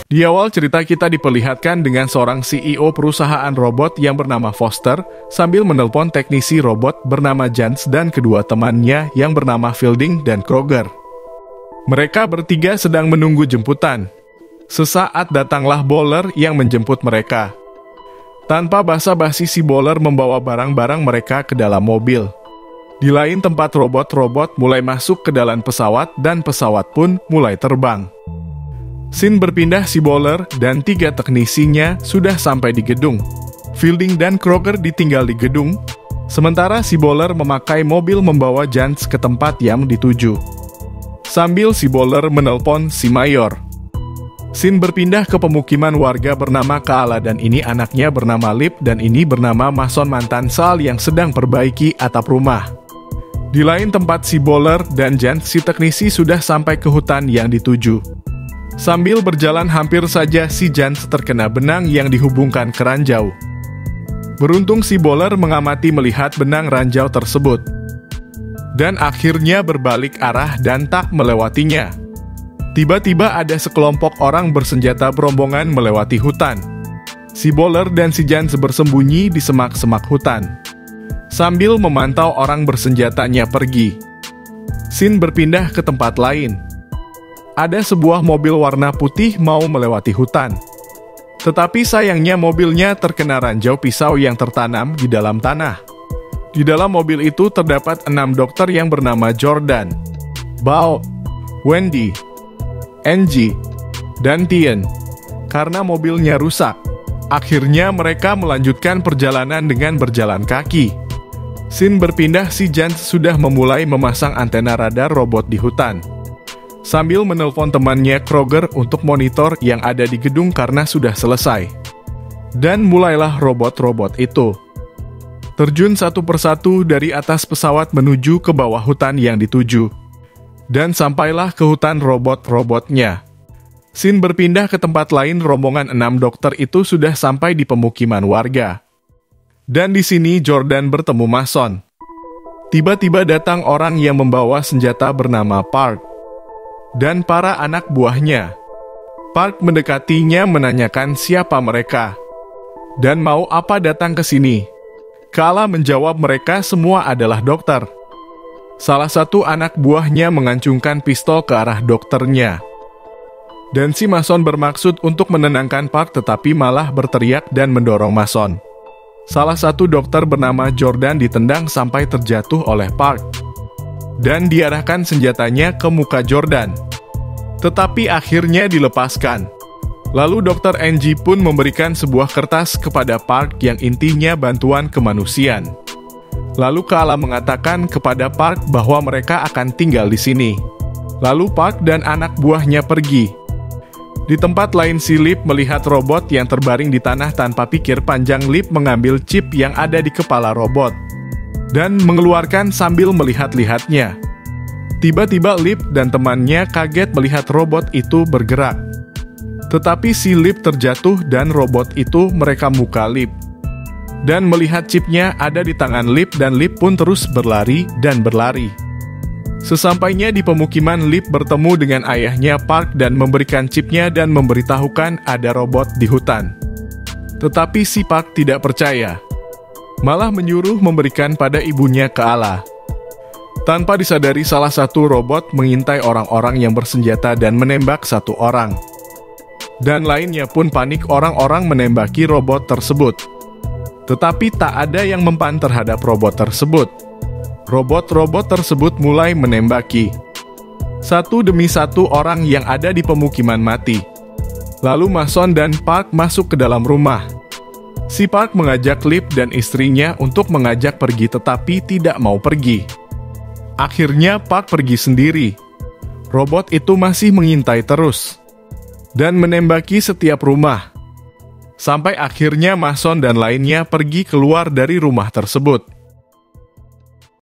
Di awal cerita kita diperlihatkan dengan seorang CEO perusahaan robot yang bernama Foster sambil menelpon teknisi robot bernama Jans dan kedua temannya yang bernama Fielding dan Kroger. Mereka bertiga sedang menunggu jemputan. Sesaat datanglah Bowler yang menjemput mereka. Tanpa basa-basi si Bowler membawa barang-barang mereka ke dalam mobil. Di lain tempat robot-robot mulai masuk ke dalam pesawat dan pesawat pun mulai terbang. Scene berpindah, si Bowler dan 3 teknisinya sudah sampai di gedung. Fielding dan Kroger ditinggal di gedung, sementara si Bowler memakai mobil membawa Jans ke tempat yang dituju. Sambil si Bowler menelpon si Mayor. Scene berpindah ke pemukiman warga bernama Kaala dan ini anaknya bernama Lip dan ini bernama Mason mantan Sal yang sedang perbaiki atap rumah. Di lain tempat si Bowler dan Jans, si teknisi sudah sampai ke hutan yang dituju. Sambil berjalan hampir saja si Jans terkena benang yang dihubungkan ke ranjau. Beruntung si Bowler mengamati melihat benang ranjau tersebut. Dan akhirnya berbalik arah dan tak melewatinya. Tiba-tiba ada sekelompok orang bersenjata berombongan melewati hutan. Si Bowler dan si Jans bersembunyi di semak-semak hutan. Sambil memantau orang bersenjatanya pergi. Scene berpindah ke tempat lain. Ada sebuah mobil warna putih mau melewati hutan. Tetapi sayangnya mobilnya terkena ranjau pisau yang tertanam di dalam tanah. Di dalam mobil itu terdapat 6 dokter yang bernama Jordan, Bao, Wendy, Angie, dan Tien. Karena mobilnya rusak, akhirnya mereka melanjutkan perjalanan dengan berjalan kaki. Scene berpindah, si Jans sudah memulai memasang antena radar robot di hutan. Sambil menelpon temannya Kroger untuk monitor yang ada di gedung karena sudah selesai. Dan mulailah robot-robot itu terjun satu persatu dari atas pesawat menuju ke bawah hutan yang dituju. Dan sampailah ke hutan robot-robotnya. Scene berpindah ke tempat lain, rombongan 6 dokter itu sudah sampai di pemukiman warga. Dan di sini Jordan bertemu Mason. Tiba-tiba datang orang yang membawa senjata bernama Park dan para anak buahnya. Park mendekatinya menanyakan siapa mereka dan mau apa datang ke sini. Kala menjawab mereka semua adalah dokter. Salah satu anak buahnya mengancungkan pistol ke arah dokternya. Dan si Mason bermaksud untuk menenangkan Park tetapi malah berteriak dan mendorong Mason. Salah satu dokter bernama Jordan ditendang sampai terjatuh oleh Park. Dan diarahkan senjatanya ke muka Jordan. Tetapi akhirnya dilepaskan. Lalu Dr. Angie pun memberikan sebuah kertas kepada Park yang intinya bantuan kemanusiaan. Lalu Kaala mengatakan kepada Park bahwa mereka akan tinggal di sini. Lalu Park dan anak buahnya pergi. Di tempat lain, si Lip melihat robot yang terbaring di tanah. Tanpa pikir panjang, Lip mengambil chip yang ada di kepala robot dan mengeluarkan sambil melihat-lihatnya. Tiba-tiba Lip dan temannya kaget melihat robot itu bergerak. Tetapi si Lip terjatuh dan robot itu merekam muka Lip. Dan melihat chipnya ada di tangan Lip dan Lip pun terus berlari dan berlari. Sesampainya di pemukiman, Lip bertemu dengan ayahnya Park dan memberikan chipnya dan memberitahukan ada robot di hutan. Tetapi si Park tidak percaya. Malah menyuruh memberikan pada ibunya Kaala. Tanpa disadari, salah satu robot mengintai orang-orang yang bersenjata dan menembak satu orang. Dan lainnya pun panik, orang-orang menembaki robot tersebut. Tetapi tak ada yang mempan terhadap robot tersebut. Robot-robot tersebut mulai menembaki. Satu demi satu orang yang ada di pemukiman mati. Lalu Mason dan Park masuk ke dalam rumah. Si Park mengajak Lip dan istrinya untuk mengajak pergi tetapi tidak mau pergi. Akhirnya Park pergi sendiri. Robot itu masih mengintai terus dan menembaki setiap rumah. Sampai akhirnya Mason dan lainnya pergi keluar dari rumah tersebut.